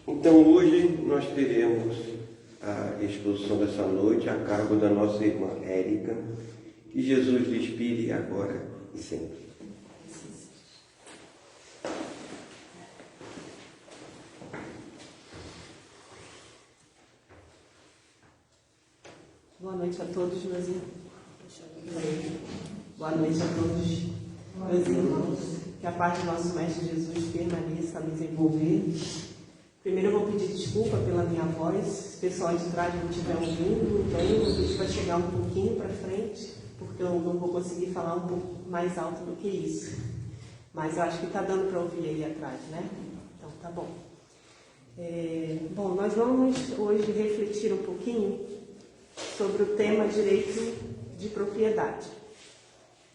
Então hoje nós teremos a exposição dessa noite a cargo da nossa irmã Érica. Que Jesus lhe inspire agora e sempre. Boa noite a todos, meus irmãos. Boa noite a todos, meus irmãos. Que a paz do nosso Mestre Jesus permaneça a nos envolver. Primeiro eu vou pedir desculpa pela minha voz. Se o pessoal de trás não estiver ouvindo bem, eu vou pedir para chegar um pouquinho para frente, porque eu não vou conseguir falar um pouco mais alto do que isso. Mas eu acho que está dando para ouvir aí atrás, né? Então tá bom. Bom, nós vamos hoje refletir um pouquinho sobre o tema direito de propriedade.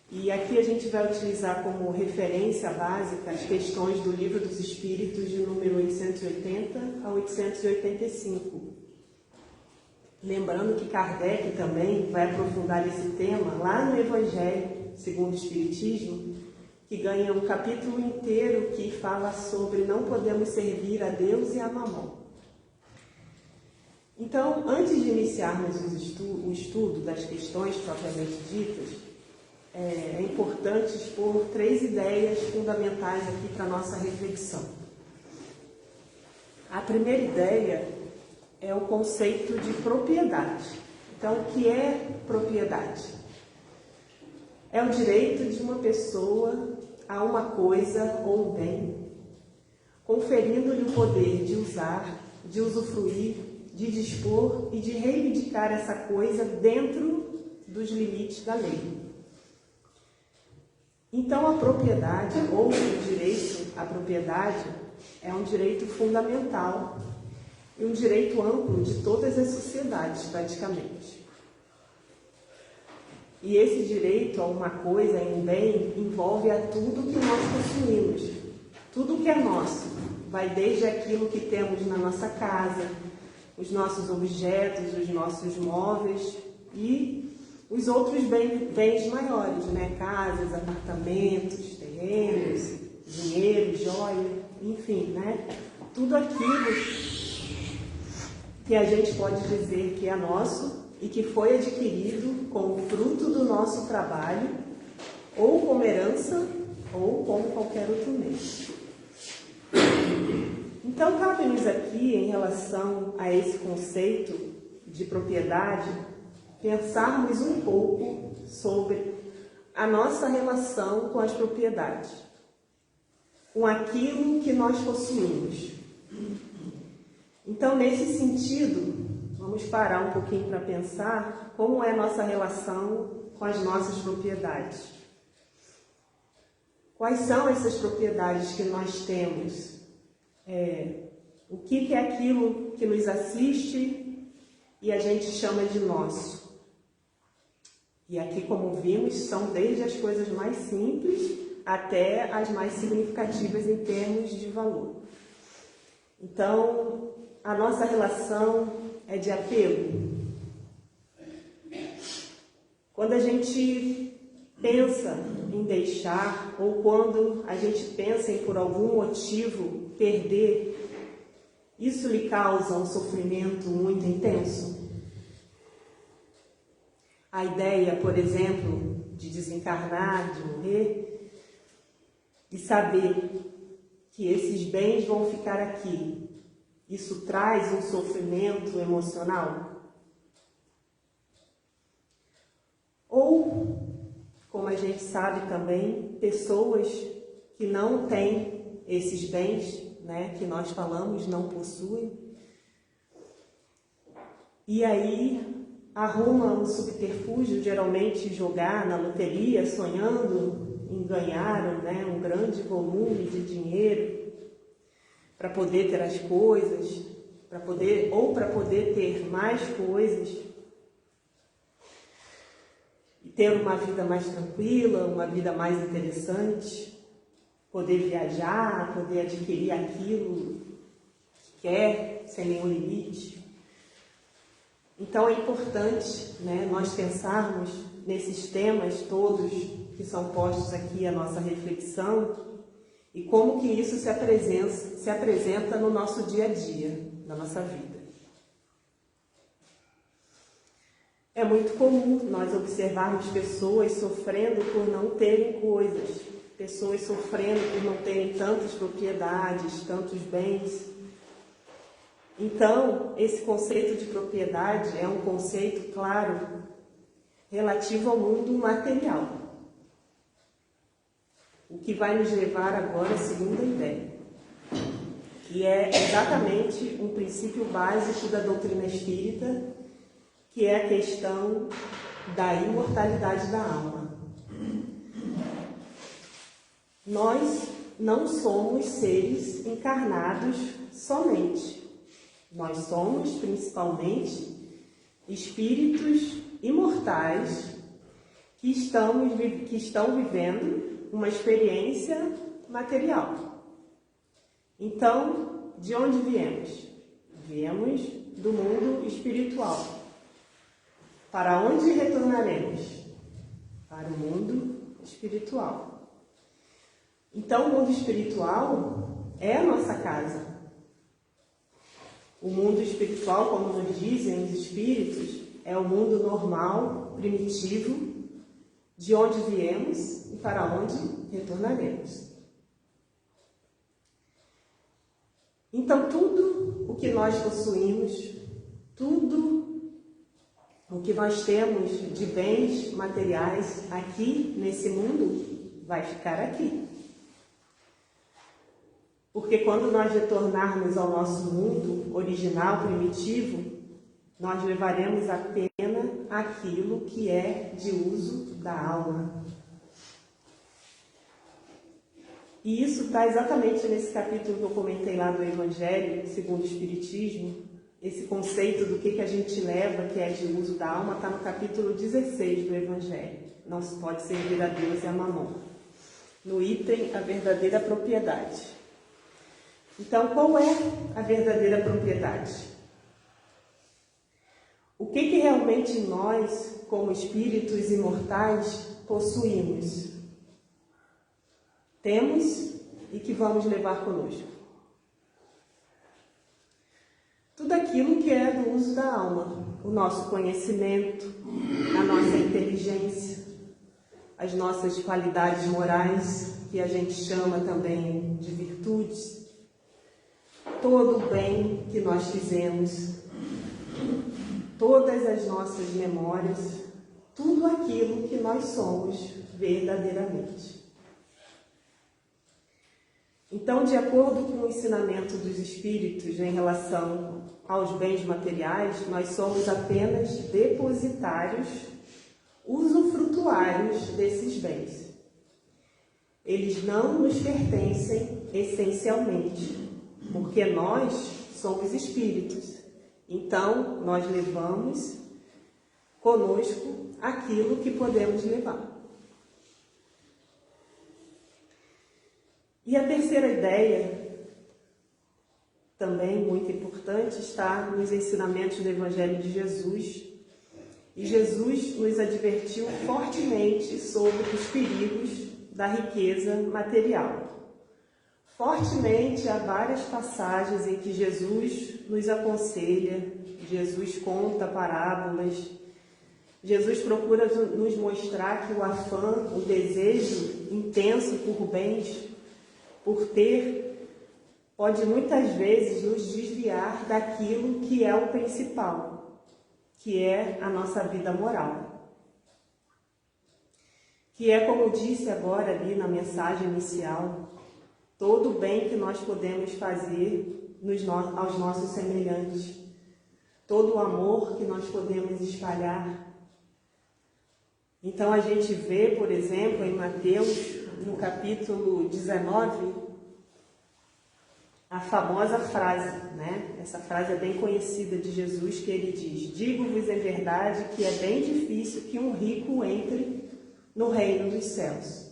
E aqui a gente vai utilizar como referência básica as questões do Livro dos Espíritos de número 880 a 885. Lembrando que Kardec também vai aprofundar esse tema lá no Evangelho segundo o Espiritismo, que ganha um capítulo inteiro que fala sobre não podemos servir a Deus e a Mamon. Então, antes de iniciarmos o estudo das questões propriamente ditas, é importante expor 3 ideias fundamentais aqui para a nossa reflexão. A primeira ideia é o conceito de propriedade. Então, o que é propriedade? É o direito de uma pessoa a uma coisa ou um bem, conferindo-lhe o poder de usar, de usufruir, de dispor e de reivindicar essa coisa dentro dos limites da lei. Então, a propriedade, ou o direito à propriedade, é um direito fundamental e um direito amplo de todas as sociedades, praticamente. E esse direito a uma coisa, a um bem, envolve a tudo que nós possuímos. Tudo que é nosso, vai desde aquilo que temos na nossa casa, os nossos objetos, os nossos móveis e os outros bens maiores, né? Casas, apartamentos, terrenos, dinheiro, joia, enfim, né? Tudo aquilo que a gente pode dizer que é nosso e que foi adquirido como fruto do nosso trabalho, ou como herança, ou como qualquer outro meio. Então, cabe-nos aqui, em relação a esse conceito de propriedade, pensarmos um pouco sobre a nossa relação com as propriedades, com aquilo que nós possuímos. Então, nesse sentido, vamos parar um pouquinho para pensar como é a nossa relação com as nossas propriedades. Quais são essas propriedades que nós temos? O que é aquilo que nos assiste e a gente chama de nosso? E aqui, como vimos, são desde as coisas mais simples até as mais significativas em termos de valor. Então, a nossa relação é de apego. Quando a gente pensa em deixar, ou quando a gente pensa em, por algum motivo, perder, isso lhe causa um sofrimento muito intenso? A ideia, por exemplo, de desencarnar, de morrer, e saber que esses bens vão ficar aqui, isso traz um sofrimento emocional? Ou, como a gente sabe também, pessoas que não têm esses bens, né, que nós falamos, não possuem, e aí arruma um subterfúgio, geralmente jogar na loteria, sonhando em ganhar, né, um grande volume de dinheiro para poder ter as coisas, para poder ter mais coisas e ter uma vida mais tranquila, uma vida mais interessante, poder viajar, poder adquirir aquilo que quer, sem nenhum limite. Então é importante, né, nós pensarmos nesses temas todos que são postos aqui à nossa reflexão e como que isso se apresenta no nosso dia a dia, na nossa vida. É muito comum nós observarmos pessoas sofrendo por não terem coisas, pessoas sofrendo por não terem tantas propriedades, tantos bens. Então, esse conceito de propriedade é um conceito, claro, relativo ao mundo material. O que vai nos levar agora à segunda ideia, que é exatamente um princípio básico da doutrina espírita, que é a questão da imortalidade da alma. Nós não somos seres encarnados somente. Nós somos, principalmente, espíritos imortais que estão vivendo uma experiência material. Então, de onde viemos? Viemos do mundo espiritual. Para onde retornaremos? Para o mundo espiritual. Então, o mundo espiritual é a nossa casa. O mundo espiritual, como nos dizem os espíritos, é o mundo normal, primitivo, de onde viemos e para onde retornaremos. Então, tudo o que nós possuímos, tudo o que nós temos de bens materiais aqui nesse mundo, vai ficar aqui. Porque quando nós retornarmos ao nosso mundo original, primitivo, nós apenas aquilo que é de uso da alma. E isso está exatamente nesse capítulo que eu comentei lá do Evangelho, segundo o Espiritismo. Esse conceito do que a gente leva, que é de uso da alma, está no capítulo 16 do Evangelho. Não se pode servir a Deus e a Mamon. No item, a verdadeira propriedade. Então, qual é a verdadeira propriedade? O que realmente nós, como espíritos imortais, possuímos? Temos e que vamos levar conosco? Tudo aquilo que é do uso da alma, o nosso conhecimento, a nossa inteligência, as nossas qualidades morais, que a gente chama também de virtudes, todo o bem que nós fizemos, todas as nossas memórias, tudo aquilo que nós somos verdadeiramente. Então, de acordo com o ensinamento dos espíritos em relação aos bens materiais, nós somos apenas depositários, usufrutuários desses bens. Eles não nos pertencem essencialmente, porque nós somos espíritos. Então, nós levamos conosco aquilo que podemos levar. E a terceira ideia, também muito importante, está nos ensinamentos do Evangelho de Jesus. E Jesus nos advertiu fortemente sobre os perigos da riqueza material. Fortemente, há várias passagens em que Jesus nos aconselha, Jesus conta parábolas, Jesus procura nos mostrar que o afã, o desejo intenso por bens, por ter, pode muitas vezes nos desviar daquilo que é o principal, que é a nossa vida moral. Que é, como eu disse agora ali na mensagem inicial, todo o bem que nós podemos fazer aos nossos semelhantes, todo o amor que nós podemos espalhar. Então a gente vê, por exemplo, em Mateus, no capítulo 19, a famosa frase, né? Essa frase é bem conhecida de Jesus, que ele diz: digo-vos em verdade que é bem difícil que um rico entre no reino dos céus.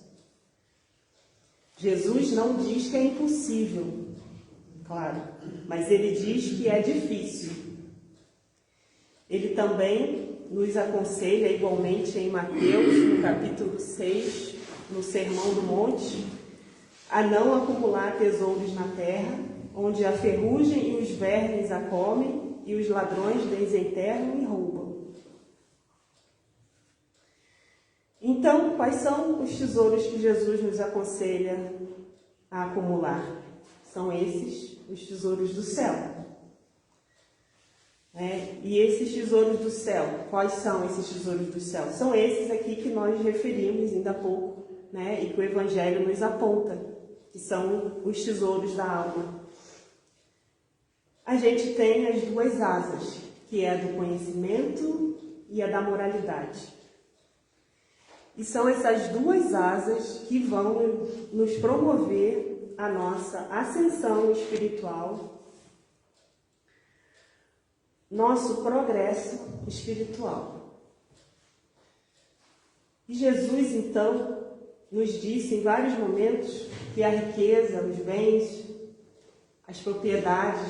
Jesus não diz que é impossível, claro, mas ele diz que é difícil. Ele também nos aconselha igualmente em Mateus, no capítulo 6, no Sermão do Monte, a não acumular tesouros na terra, onde a ferrugem e os vermes a comem e os ladrões desenterram e roubam. Então, quais são os tesouros que Jesus nos aconselha a acumular? São esses os tesouros do céu. E esses tesouros do céu, quais são esses tesouros do céu? São esses aqui que nós referimos ainda há pouco, e que o Evangelho nos aponta, que são os tesouros da alma. A gente tem as duas asas, que é a do conhecimento e a da moralidade. E são essas duas asas que vão nos promover a nossa ascensão espiritual, nosso progresso espiritual. E Jesus, então, nos disse em vários momentos que a riqueza, os bens, as propriedades,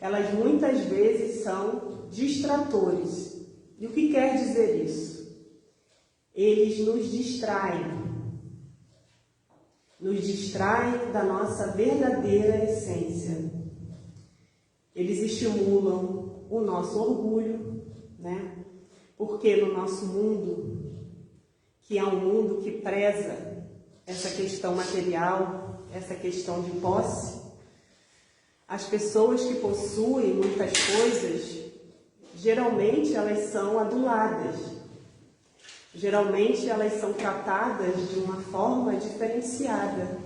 elas muitas vezes são distratores. E o que quer dizer isso? Eles nos distraem da nossa verdadeira essência. Eles estimulam o nosso orgulho, Porque no nosso mundo, que é um mundo que preza essa questão material, essa questão de posse, as pessoas que possuem muitas coisas, geralmente elas são aduladas. Geralmente elas são tratadas de uma forma diferenciada.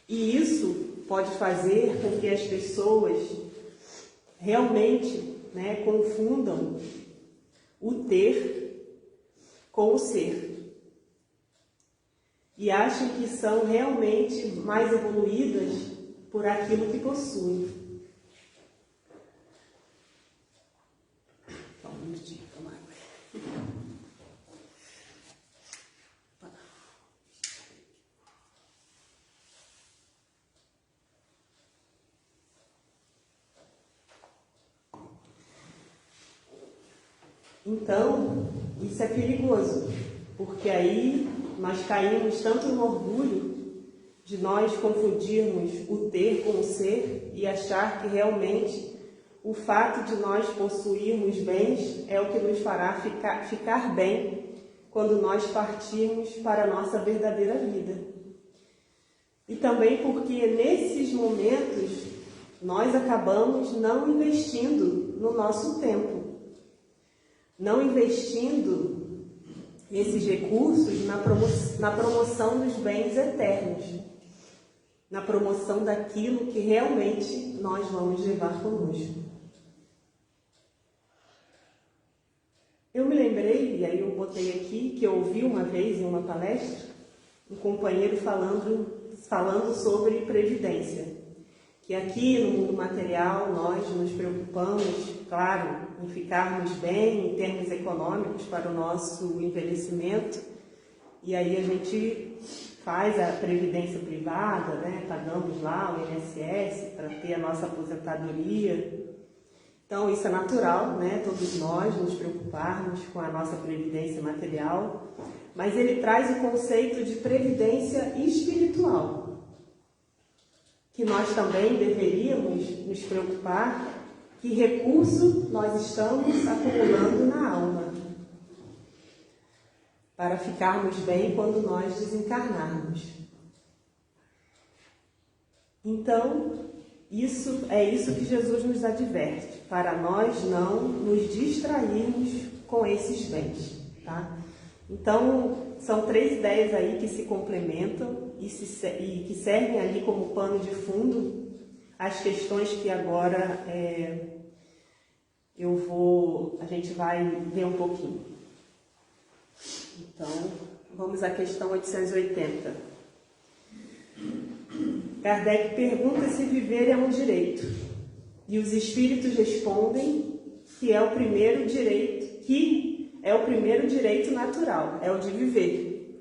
E isso pode fazer com que as pessoas realmente confundam o ter com o ser. E achem que são realmente mais evoluídas por aquilo que possuem. Então, isso é perigoso, porque aí nós caímos tanto no orgulho de nós confundirmos o ter com o ser e achar que realmente o fato de nós possuirmos bens é o que nos fará ficar bem quando nós partirmos para a nossa verdadeira vida. E também porque nesses momentos nós acabamos não investindo no nosso tempo, não investindo esses recursos na promoção dos bens eternos, na promoção daquilo que realmente nós vamos levar conosco. Eu me lembrei, e aí eu botei aqui, que eu ouvi uma vez em uma palestra, um companheiro falando sobre previdência. Que aqui no mundo material nós nos preocupamos, claro, em ficarmos bem em termos econômicos para o nosso envelhecimento. E aí a gente faz a previdência privada, pagamos lá o INSS para ter a nossa aposentadoria. Então isso é natural, todos nós nos preocuparmos com a nossa previdência material. Mas ele traz o conceito de previdência espiritual, que nós também deveríamos nos preocupar que recurso nós estamos acumulando na alma para ficarmos bem quando nós desencarnarmos. Então, isso que Jesus nos adverte, para nós não nos distrairmos com esses bens, tá? Então, são 3 ideias aí que se complementam e que servem ali como pano de fundo as questões que agora a gente vai ver um pouquinho. Então, vamos à questão 880. Kardec pergunta se viver é um direito. E os espíritos respondem que é o primeiro direito natural, é o de viver.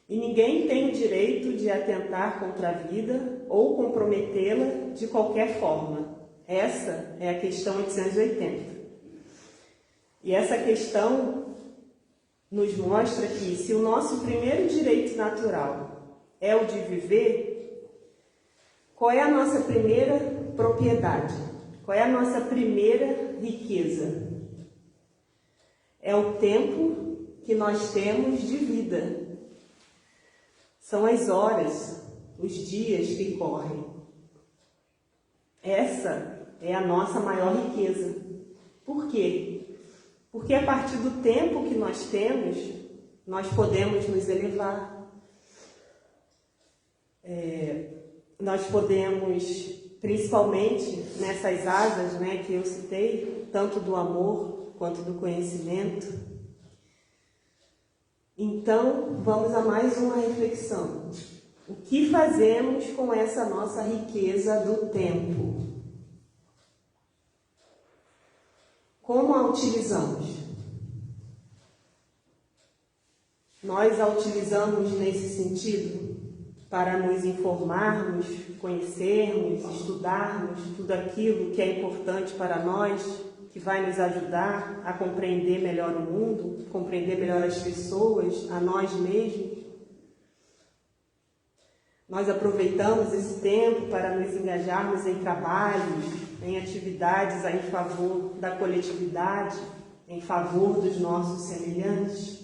E ninguém tem o direito de atentar contra a vida ou comprometê-la de qualquer forma. Essa é a questão 880. E essa questão nos mostra que se o nosso primeiro direito natural é o de viver, qual é a nossa primeira propriedade? Qual é a nossa primeira riqueza? É o tempo que nós temos de vida. São as horas, os dias que correm. Essa é a nossa maior riqueza. Por quê? Porque a partir do tempo que nós temos, nós podemos nos elevar. Nós podemos, principalmente nessas asas, né, que eu citei, tanto do amor quanto do conhecimento. Então, vamos a mais uma reflexão. O que fazemos com essa nossa riqueza do tempo? Como a utilizamos? Nós a utilizamos nesse sentido para nos informarmos, conhecermos, estudarmos tudo aquilo que é importante para nós, que vai nos ajudar a compreender melhor o mundo, compreender melhor as pessoas, a nós mesmos. Nós aproveitamos esse tempo para nos engajarmos em trabalhos, em atividades em favor da coletividade, em favor dos nossos semelhantes.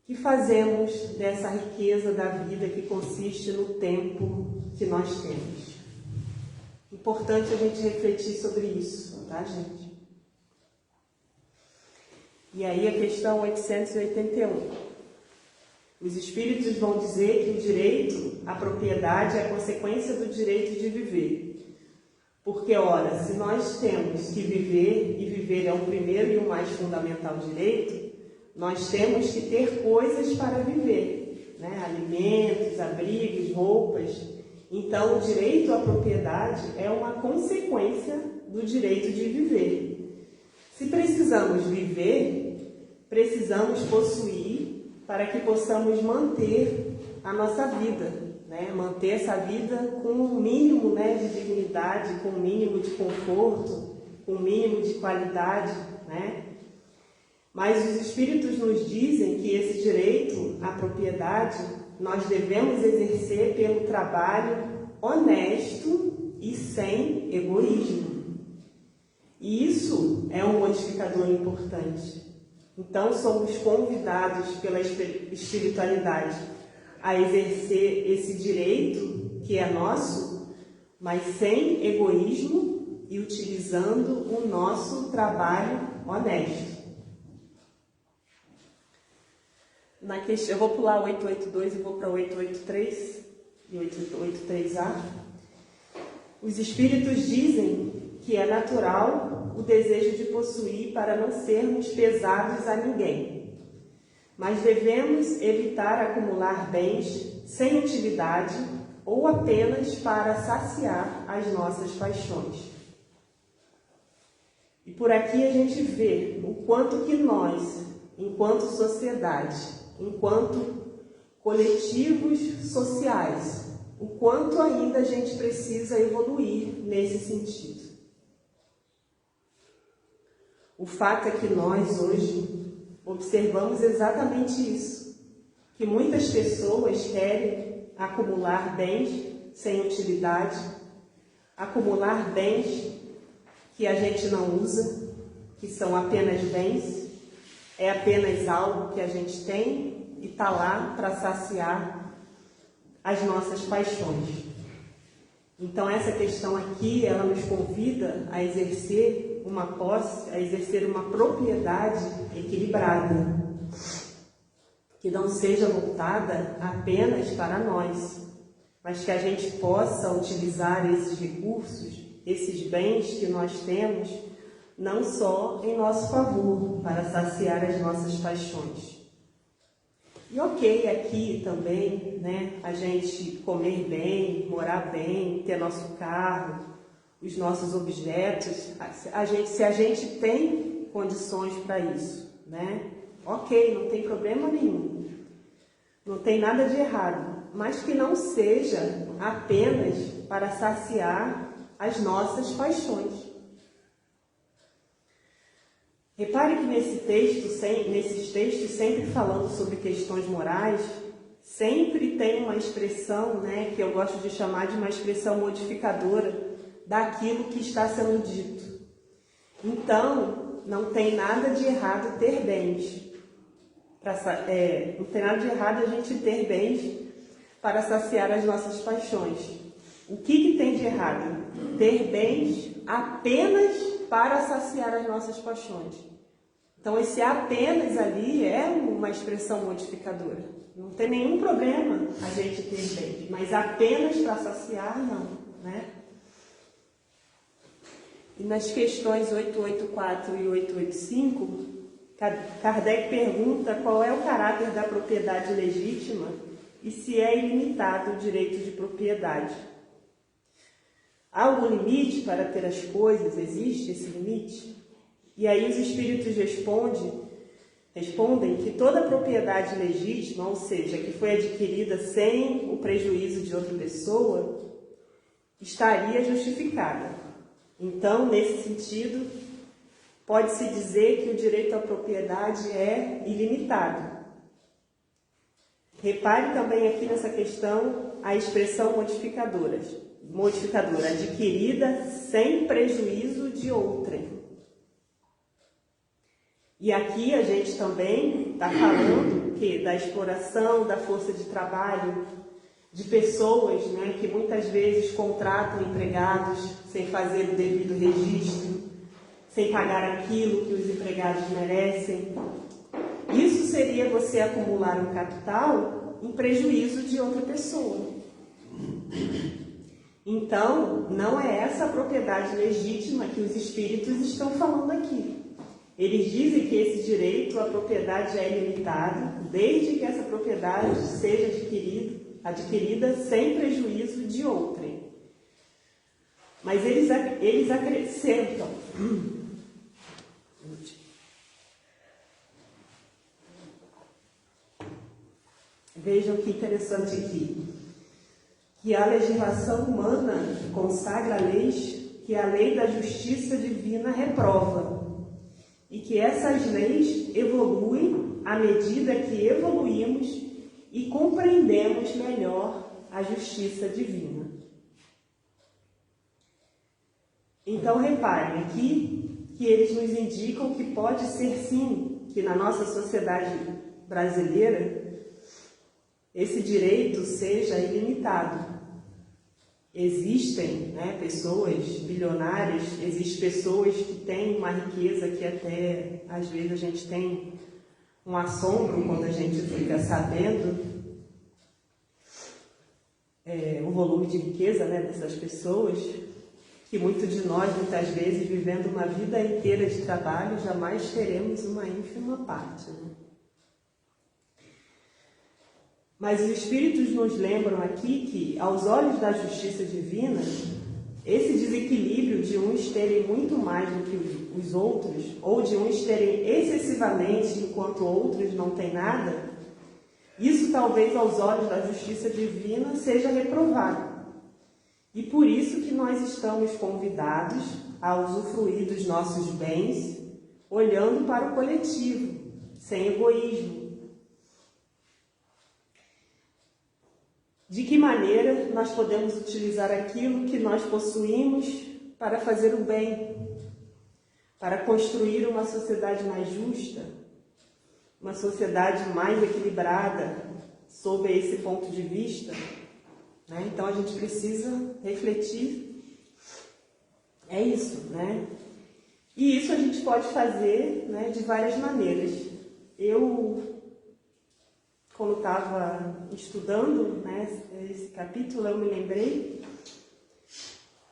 O que fazemos dessa riqueza da vida que consiste no tempo que nós temos? Importante a gente refletir sobre isso, tá, gente? E aí a questão 881. Os espíritos vão dizer que o direito à propriedade é a consequência do direito de viver. Porque, ora, se nós temos que viver, e viver é o primeiro e o mais fundamental direito, nós temos que ter coisas para viver, né? Alimentos, abrigos, roupas. Então, o direito à propriedade é uma consequência do direito de viver. Se precisamos viver, precisamos possuir para que possamos manter a nossa vida, né? Manter essa vida com um mínimo, né, de dignidade, com um mínimo de conforto, com um mínimo de qualidade, né? Mas os espíritos nos dizem que esse direito à propriedade nós devemos exercer pelo trabalho honesto e sem egoísmo. E isso é um modificador importante. Então, somos convidados pela espiritualidade a exercer esse direito que é nosso, mas sem egoísmo e utilizando o nosso trabalho honesto. Eu vou pular 882 e vou para 883 e 883A. Os espíritos dizem que é natural o desejo de possuir para não sermos pesados a ninguém. Mas devemos evitar acumular bens sem utilidade ou apenas para saciar as nossas paixões. E por aqui a gente vê o quanto que nós, enquanto sociedade, enquanto coletivos sociais, o quanto ainda a gente precisa evoluir nesse sentido. O fato é que nós hoje observamos exatamente isso, que muitas pessoas querem acumular bens sem utilidade, acumular bens que a gente não usa, que são apenas bens, é apenas algo que a gente tem e está lá para saciar as nossas paixões. Então essa questão aqui, ela nos convida a exercer uma posse, a exercer uma propriedade equilibrada, que não seja voltada apenas para nós, mas que a gente possa utilizar esses recursos, esses bens que nós temos, não só em nosso favor, para saciar as nossas paixões. E ok, aqui também, né, a gente comer bem, morar bem, ter nosso carro, os nossos objetos, se a gente tem condições para isso, né? Ok, não tem problema nenhum, não tem nada de errado, mas que não seja apenas para saciar as nossas paixões. Repare que nesses textos, sempre falando sobre questões morais, sempre tem uma expressão, né, que eu gosto de chamar de uma expressão modificadora daquilo que está sendo dito. Então, não tem nada de errado ter bens. Não tem nada de errado a gente ter bens para saciar as nossas paixões. O que tem de errado? Ter bens apenas para saciar as nossas paixões. Então, esse apenas ali é uma expressão modificadora. Não tem nenhum problema a gente ter bens, mas apenas para saciar, não, né? E nas questões 884 e 885, Kardec pergunta qual é o caráter da propriedade legítima e se é ilimitado o direito de propriedade. Há algum limite para ter as coisas? Existe esse limite? E aí os espíritos respondem que toda propriedade legítima, ou seja, que foi adquirida sem o prejuízo de outra pessoa, estaria justificada. Então, nesse sentido, pode-se dizer que o direito à propriedade é ilimitado. Repare também aqui nessa questão a expressão modificadora, adquirida sem prejuízo de outrem. E aqui a gente também está falando da exploração da força de trabalho de pessoas, né, que muitas vezes contratam empregados sem fazer o devido registro, sem pagar aquilo que os empregados merecem. Isso seria você acumular um capital em prejuízo de outra pessoa. Então, não é essa a propriedade legítima que os espíritos estão falando aqui. Eles dizem que esse direito à propriedade é ilimitado, desde que essa propriedade seja adquirida sem prejuízo de outrem. Mas eles acrescentam. Vejam que interessante aqui. Que a legislação humana consagra leis que a lei da justiça divina reprova. E que essas leis evoluem à medida que evoluímos e compreendemos melhor a justiça divina. Então, reparem aqui que eles nos indicam que pode ser sim, que na nossa sociedade brasileira, esse direito seja ilimitado. Existem, né, pessoas bilionárias, existem pessoas que têm uma riqueza que até, às vezes, a gente tem um assombro quando a gente fica sabendo o volume de riqueza, né, dessas pessoas, que muitos de nós, muitas vezes, vivendo uma vida inteira de trabalho, jamais teremos uma ínfima parte, né? Mas os Espíritos nos lembram aqui que, aos olhos da justiça divina, esse desequilíbrio de uns terem muito mais do que os outros, ou de uns terem excessivamente enquanto outros não têm nada, isso talvez aos olhos da justiça divina seja reprovado. E por isso que nós estamos convidados a usufruir dos nossos bens, olhando para o coletivo, sem egoísmo. De que maneira nós podemos utilizar aquilo que nós possuímos para fazer o bem, para construir uma sociedade mais justa, uma sociedade mais equilibrada, sob esse ponto de vista, né? Então a gente precisa refletir. É isso, né? E isso a gente pode fazer, né, de várias maneiras. Quando estava estudando, né, esse capítulo, eu me lembrei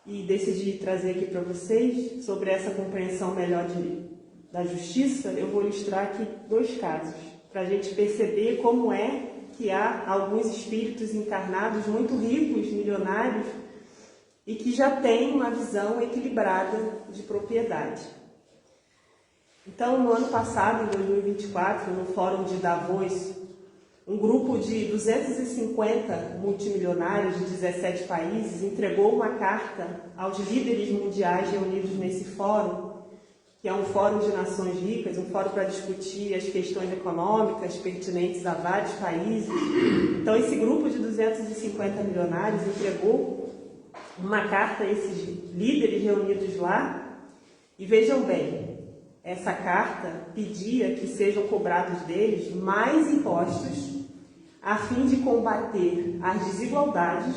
e decidi trazer aqui para vocês sobre essa compreensão melhor da justiça. Eu vou ilustrar aqui 2 casos, para a gente perceber como é que há alguns espíritos encarnados muito ricos, milionários, e que já têm uma visão equilibrada de propriedade. Então, no ano passado, em 2024, no Fórum de Davos, um grupo de 250 multimilionários de 17 países entregou uma carta aos líderes mundiais reunidos nesse fórum, que é um fórum de nações ricas, um fórum para discutir as questões econômicas pertinentes a vários países. Então, esse grupo de 250 milionários entregou uma carta a esses líderes reunidos lá. E vejam bem, essa carta pedia que sejam cobrados deles mais impostos a fim de combater as desigualdades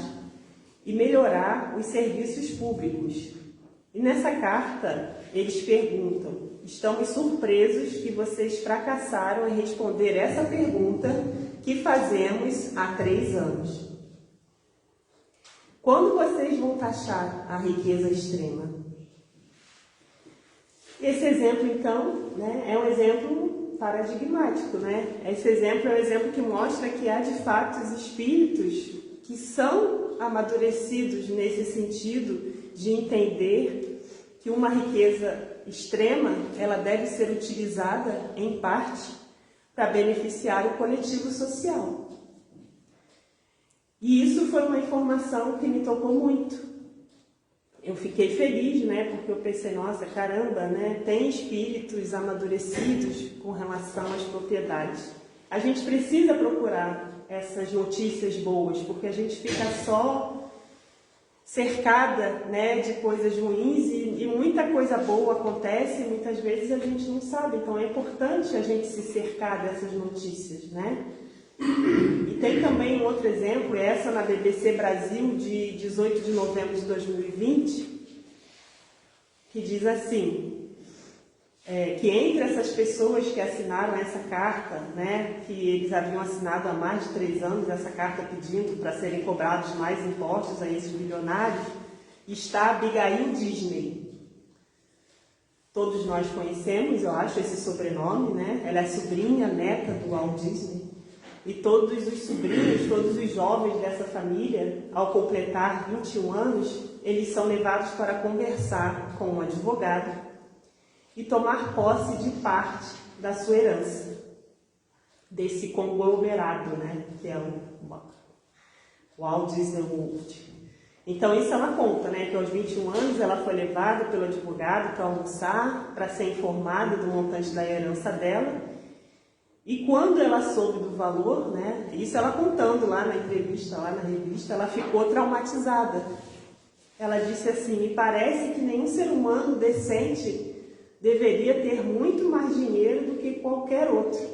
e melhorar os serviços públicos. E nessa carta, eles perguntam: estamos surpresos que vocês fracassaram em responder essa pergunta que fazemos há 3 anos. Quando vocês vão taxar a riqueza extrema? Esse exemplo, então, né, é um exemplo paradigmático, né? Esse exemplo é um exemplo que mostra que há, de fato, os espíritos que são amadurecidos nesse sentido de entender que uma riqueza extrema, ela deve ser utilizada, em parte, para beneficiar o coletivo social. E isso foi uma informação que me tocou muito. Eu fiquei feliz, né, porque eu pensei, nossa, caramba, né, tem espíritos amadurecidos com relação às propriedades. A gente precisa procurar essas notícias boas, porque a gente fica só cercada, né, de coisas ruins e muita coisa boa acontece e muitas vezes a gente não sabe. Então é importante a gente se cercar dessas notícias, né? E tem também um outro exemplo, essa na BBC Brasil, de 18 de novembro de 2020, que diz assim, que entre essas pessoas que assinaram essa carta, né, que eles haviam assinado há mais de 3 anos, essa carta pedindo para serem cobrados mais impostos a esses bilionários, está Abigail Disney. Todos nós conhecemos, eu acho, esse sobrenome, né? Ela é sobrinha, neta do Walt Disney. E todos os sobrinhos, todos os jovens dessa família, ao completar 21 anos, eles são levados para conversar com um advogado e tomar posse de parte da sua herança, desse conglomerado, né, que é o Walt Disney World. Então isso ela conta, né, que aos 21 anos ela foi levada pelo advogado para almoçar, para ser informada do montante da herança dela. E quando ela soube do valor, né, isso ela contando lá na entrevista, lá na revista, ela ficou traumatizada. Ela disse assim: me parece que nenhum ser humano decente deveria ter muito mais dinheiro do que qualquer outro.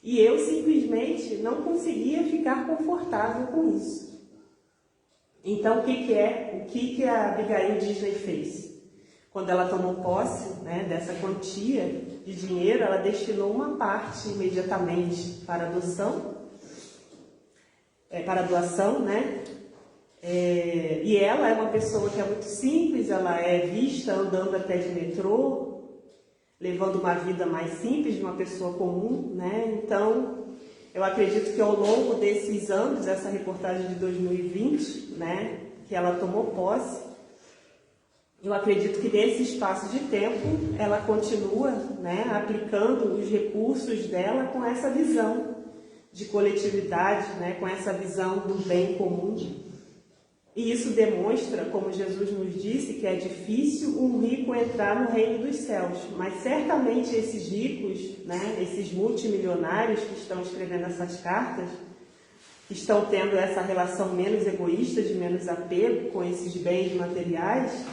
E eu simplesmente não conseguia ficar confortável com isso. Então, o que a Abigail Disney fez? Quando ela tomou posse, né, dessa quantia de dinheiro, ela destinou uma parte imediatamente para doação, né? E ela é uma pessoa que é muito simples, ela é vista andando até de metrô, levando uma vida mais simples de uma pessoa comum, né? Então, eu acredito que ao longo desses anos, essa reportagem de 2020, né, que ela tomou posse, eu acredito que nesse espaço de tempo ela continua, né, aplicando os recursos dela com essa visão de coletividade, né, com essa visão do bem comum. E isso demonstra, como Jesus nos disse, que é difícil um rico entrar no reino dos céus. Mas certamente esses ricos, né, esses multimilionários que estão escrevendo essas cartas, que estão tendo essa relação menos egoísta, de menos apego com esses bens materiais,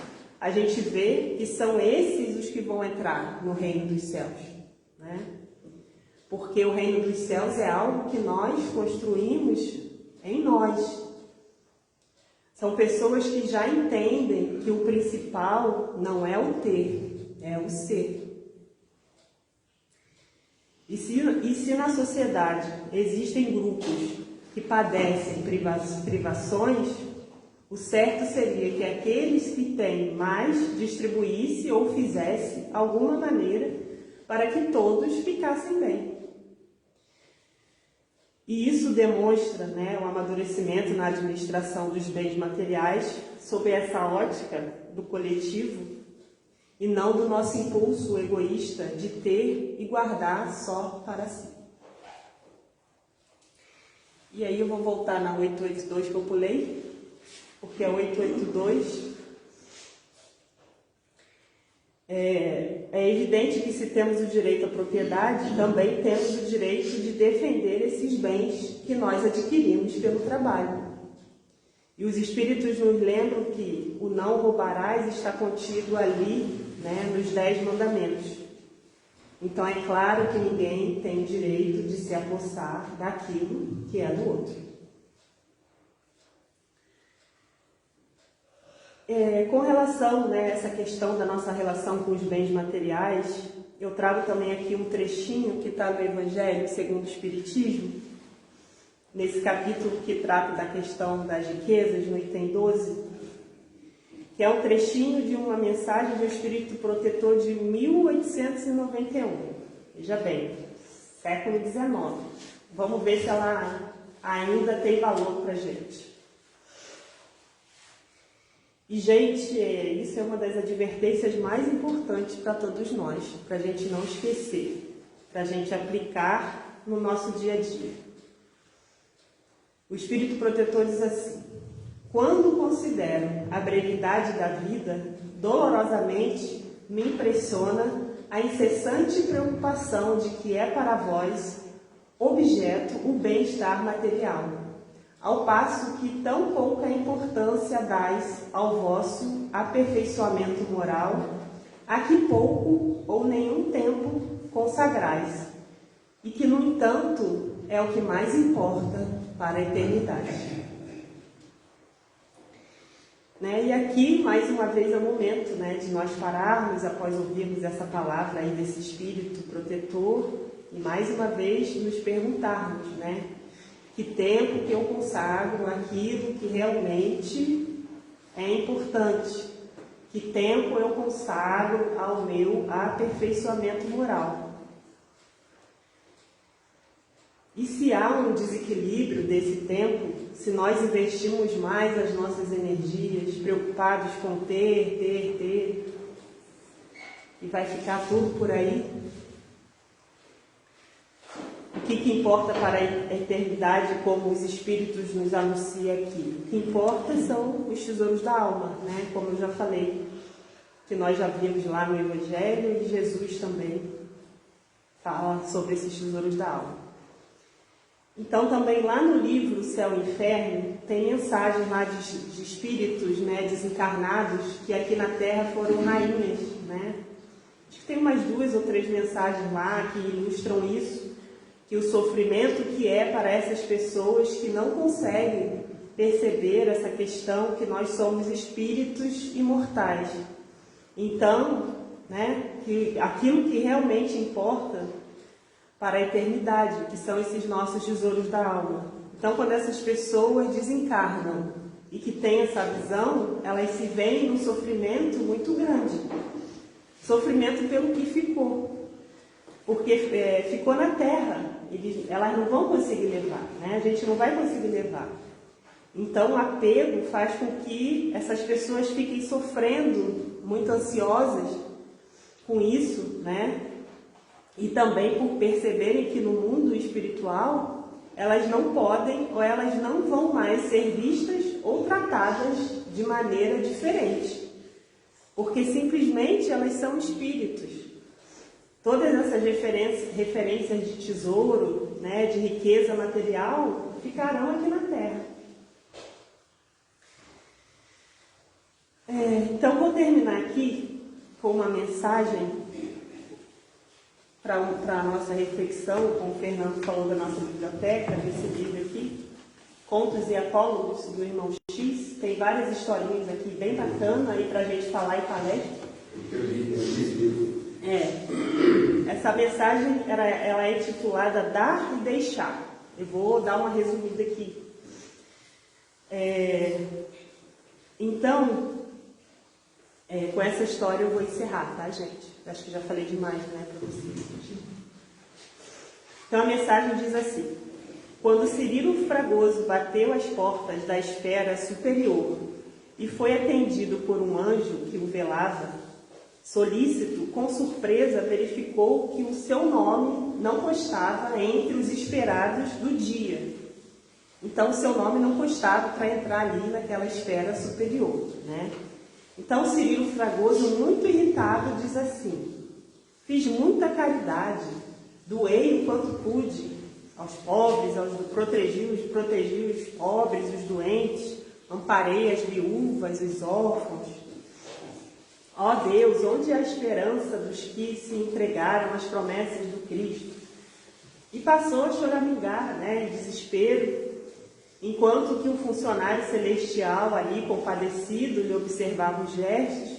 a gente vê que são esses os que vão entrar no reino dos céus, né? Porque o reino dos céus é algo que nós construímos em nós. São pessoas que já entendem que o principal não é o ter, é o ser. E se na sociedade existem grupos que padecem privações, o certo seria que aqueles que têm mais distribuísse ou fizesse alguma maneira para que todos ficassem bem. E isso demonstra, né, o amadurecimento na administração dos bens materiais sob essa ótica do coletivo e não do nosso impulso egoísta de ter e guardar só para si. E aí eu vou voltar na 882 que eu pulei, porque a 882 É evidente que se temos o direito à propriedade, também temos o direito de defender esses bens que nós adquirimos pelo trabalho. E os Espíritos nos lembram que o não roubarás está contido ali, nos 10 mandamentos. Então é claro que ninguém tem o direito de se apossar daquilo que é do outro. Com relação a essa questão da nossa relação com os bens materiais, eu trago também aqui um trechinho que está no Evangelho segundo o Espiritismo, nesse capítulo que trata da questão das riquezas, no item 12, que é um trechinho de uma mensagem do Espírito Protetor de 1891. Veja bem, século XIX. Vamos ver se ela ainda tem valor para a gente. E, gente, isso é uma das advertências mais importantes para todos nós, para a gente não esquecer, para a gente aplicar no nosso dia a dia. O Espírito Protetor diz assim: quando considero a brevidade da vida, dolorosamente me impressiona a incessante preocupação de que é para vós objeto o bem-estar material, ao passo que tão pouca importância dais ao vosso aperfeiçoamento moral, a que pouco ou nenhum tempo consagrais, e que, no entanto, é o que mais importa para a eternidade. E aqui, mais uma vez, é o momento de nós pararmos após ouvirmos essa palavra aí desse Espírito Protetor e, mais uma vez, nos perguntarmos, que tempo que eu consagro aquilo que realmente é importante, que tempo eu consagro ao meu aperfeiçoamento moral. E se há um desequilíbrio desse tempo, se nós investimos mais as nossas energias, preocupados com ter, e vai ficar tudo por aí, o que importa para a eternidade, como os Espíritos nos anunciam aqui? O que importa são os tesouros da alma, como eu já falei, que nós já vimos lá no Evangelho, e Jesus também fala sobre esses tesouros da alma. Então, também lá no livro Céu e Inferno, tem mensagens lá de espíritos desencarnados que aqui na Terra foram rainhas. Acho que tem umas 2 ou 3 mensagens lá que ilustram isso, que o sofrimento que é para essas pessoas que não conseguem perceber essa questão que nós somos espíritos imortais. Então, que aquilo que realmente importa para a eternidade, que são esses nossos tesouros da alma. Então, quando essas pessoas desencarnam e que têm essa visão, elas se veem num sofrimento muito grande. Sofrimento pelo que ficou. Porque ficou na Terra. Elas não vão conseguir levar. A gente não vai conseguir levar. Então, o apego faz com que essas pessoas fiquem sofrendo, muito ansiosas com isso, E também por perceberem que no mundo espiritual elas não podem ou elas não vão mais ser vistas ou tratadas de maneira diferente. Porque simplesmente elas são espíritos. Todas essas referências de tesouro, de riqueza material, ficarão aqui na Terra. Então, vou terminar aqui com uma mensagem para a nossa reflexão, como o Fernando falou da nossa biblioteca, desse livro aqui, Contos e Apólogos, do Irmão X. Tem várias historinhas aqui bem bacanas aí para a gente falar em palestra. Essa mensagem ela é titulada Dar e Deixar. Eu vou dar uma resumida aqui. Então, com essa história eu vou encerrar, tá, gente? Acho que já falei demais, para vocês. Então a mensagem diz assim: quando Cirilo Fragoso bateu às portas da esfera superior e foi atendido por um anjo que o velava, solícito, com surpresa, verificou que o seu nome não constava entre os esperados do dia. Então, o seu nome não constava para entrar ali naquela esfera superior, Então Cirilo Fragoso, muito irritado, diz assim: fiz muita caridade, doei o quanto pude aos pobres, protegi os pobres, os doentes, amparei as viúvas, os órfãos. Ó Deus, onde é a esperança dos que se entregaram às promessas do Cristo? E passou a choramingar, em desespero, enquanto que um funcionário celestial ali, compadecido, lhe observava os gestos.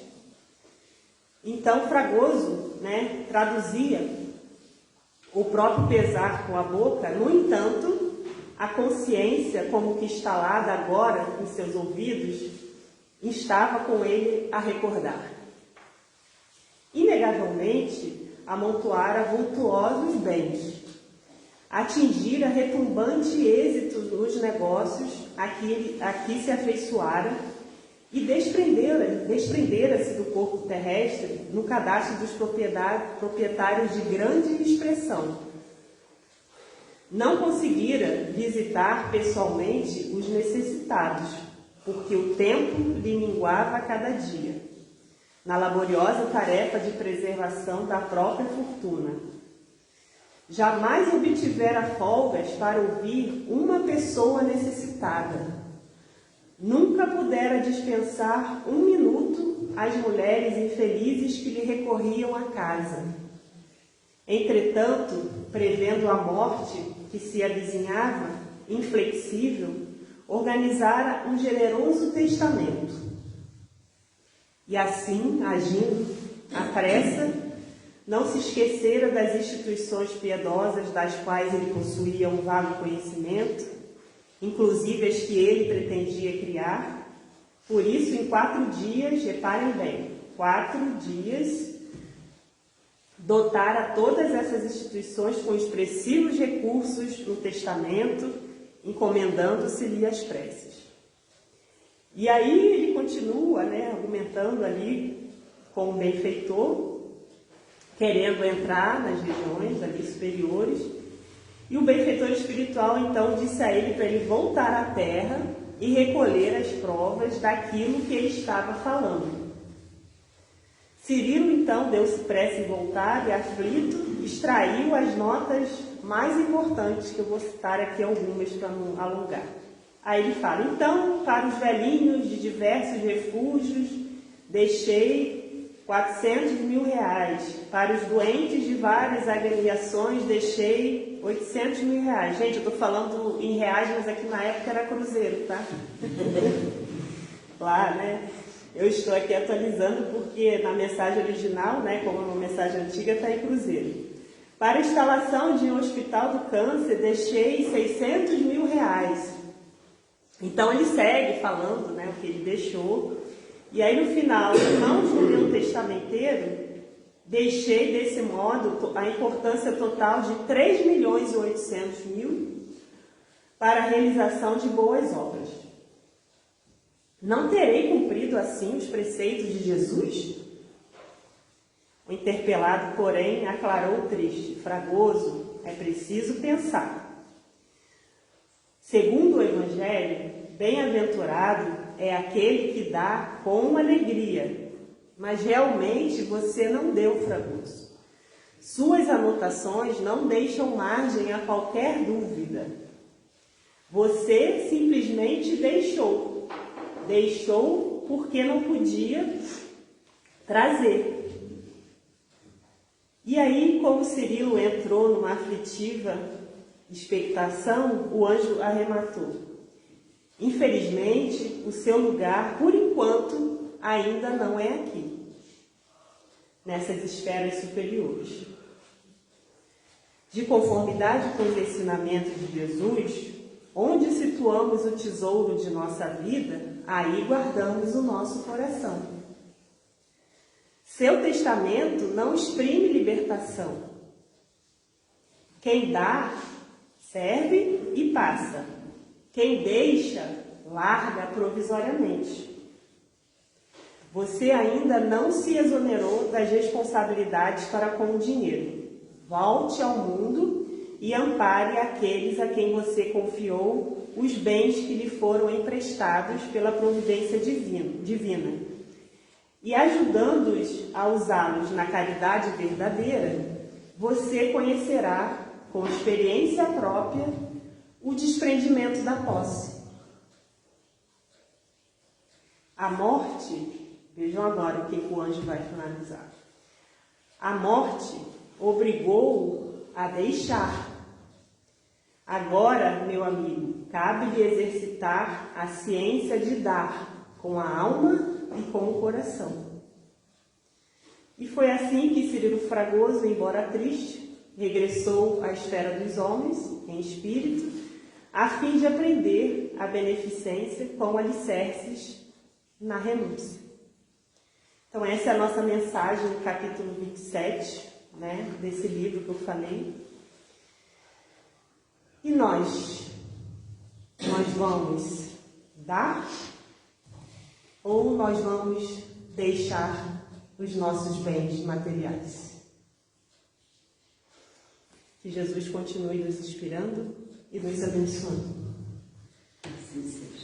Então Fragoso, traduzia o próprio pesar com a boca. No entanto, a consciência, como que instalada agora em seus ouvidos, estava com ele a recordar. Inegavelmente, amontoara vultuosos bens, atingira retumbante êxito nos negócios a que se afeiçoara e desprendera-se do corpo terrestre no cadastro dos proprietários de grande expressão. Não conseguira visitar pessoalmente os necessitados, porque o tempo lhe minguava a cada dia, na laboriosa tarefa de preservação da própria fortuna. Jamais obtivera folgas para ouvir uma pessoa necessitada. Nunca pudera dispensar um minuto às mulheres infelizes que lhe recorriam à casa. Entretanto, prevendo a morte que se avizinhava, inflexível, organizara um generoso testamento. E assim, agindo à pressa, não se esquecera das instituições piedosas das quais ele possuía um vago conhecimento, inclusive as que ele pretendia criar. Por isso, em 4 dias, reparem bem, 4 dias, dotara todas essas instituições com expressivos recursos no testamento, encomendando-se-lhe as preces. E aí ele continua, argumentando ali com o benfeitor, querendo entrar nas regiões ali superiores. E o benfeitor espiritual então disse a ele para ele voltar à terra e recolher as provas daquilo que ele estava falando. Cirilo então deu-se pressa em voltar e, aflito, extraiu as notas mais importantes, que eu vou citar aqui algumas para não alongar. Aí ele fala: então, para os velhinhos de diversos refúgios, deixei 400 mil reais. Para os doentes de várias agremiações, deixei 800 mil reais. Gente, eu estou falando em reais, mas aqui na época era cruzeiro, tá? Lá, eu estou aqui atualizando porque na mensagem original, como é uma mensagem antiga, está em cruzeiro. Para a instalação de um hospital do câncer, deixei 600 mil reais. Então ele segue falando, o que ele deixou. E aí no final, irmãos do meu testamenteiro, deixei desse modo a importância total de 3.800.000 para a realização de boas obras. Não terei cumprido assim os preceitos de Jesus? O interpelado, porém, aclarou triste: Fragoso, é preciso pensar. Segundo o Evangelho, bem-aventurado é aquele que dá com alegria, mas realmente você não deu, Fragoso. Suas anotações não deixam margem a qualquer dúvida. Você simplesmente deixou. Deixou porque não podia trazer. E aí, como Cirilo entrou numa aflitiva expectação, o anjo arrematou: infelizmente, o seu lugar, por enquanto, ainda não é aqui, nessas esferas superiores. De conformidade com os ensinamentos de Jesus, onde situamos o tesouro de nossa vida, aí guardamos o nosso coração. Seu testamento não exprime libertação. Quem dá, serve e passa. Quem deixa, larga provisoriamente. Você ainda não se exonerou das responsabilidades para com o dinheiro. Volte ao mundo e ampare aqueles a quem você confiou os bens que lhe foram emprestados pela providência divina. e ajudando-os a usá-los na caridade verdadeira, você conhecerá, com experiência própria, o desprendimento da posse. A morte, vejam agora o que o anjo vai finalizar. A morte obrigou-o a deixar. Agora, meu amigo, cabe-lhe exercitar a ciência de dar com a alma e com o coração. E foi assim que Cirilo Fragoso, embora triste, regressou à esfera dos homens, em espírito, a fim de aprender a beneficência com alicerces na renúncia. Então essa é a nossa mensagem no capítulo 27, desse livro que eu falei. E nós vamos dar ou nós vamos deixar os nossos bens materiais? Que Jesus continue nos inspirando e nos abençoando. Assim seja.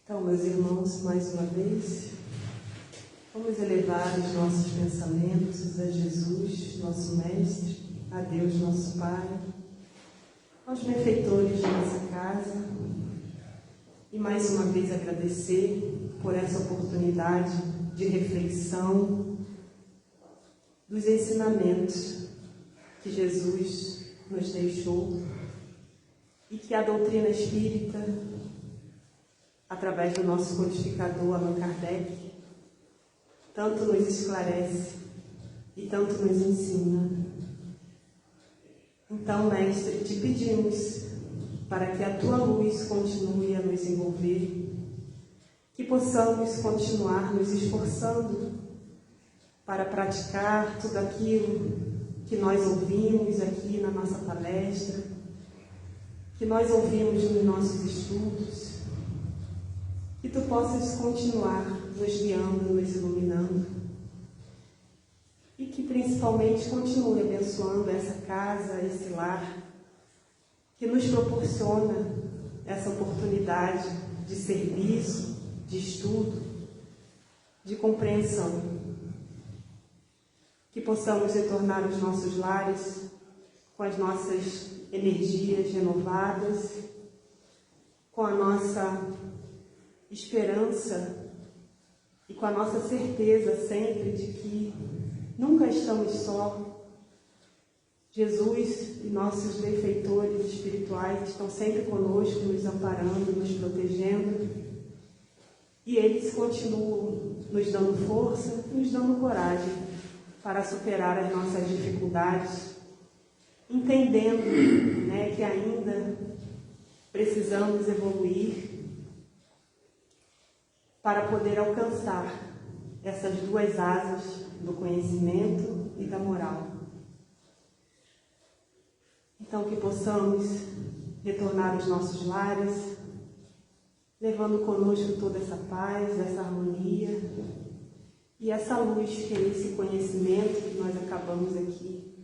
Então, meus irmãos, mais uma vez, vamos elevar os nossos pensamentos a Jesus, nosso Mestre, a Deus, nosso Pai, aos benfeitores de nossa casa, e mais uma vez agradecer por essa oportunidade de reflexão dos ensinamentos que Jesus nos deixou e que a doutrina espírita, através do nosso codificador Allan Kardec, tanto nos esclarece e tanto nos ensina. Então, Mestre, te pedimos para que a tua luz continue a nos envolver, que possamos continuar nos esforçando para praticar tudo aquilo que nós ouvimos aqui na nossa palestra, que nós ouvimos nos nossos estudos, que tu possas continuar nos guiando, nos iluminando e que principalmente continue abençoando essa casa, esse lar, que nos proporciona essa oportunidade de serviço, de estudo, de compreensão. Que possamos retornar os nossos lares com as nossas energias renovadas, com a nossa esperança e com a nossa certeza sempre de que nunca estamos só. Jesus e nossos benfeitores espirituais estão sempre conosco, nos amparando, nos protegendo, e eles continuam nos dando força, nos dando coragem para superar as nossas dificuldades, entendendo, que ainda precisamos evoluir para poder alcançar essas duas asas do conhecimento e da moral. Então, que possamos retornar aos nossos lares, levando conosco toda essa paz, essa harmonia e essa luz, que é esse conhecimento que nós acabamos aqui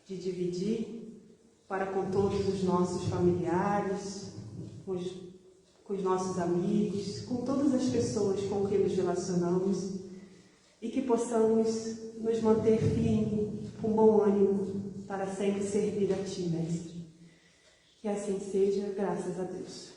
de dividir para com todos os nossos familiares, com os nossos amigos, com todas as pessoas com quem nos relacionamos, e que possamos nos manter firmes, com bom ânimo, para sempre servir a Ti, Mestre. Que assim seja, graças a Deus.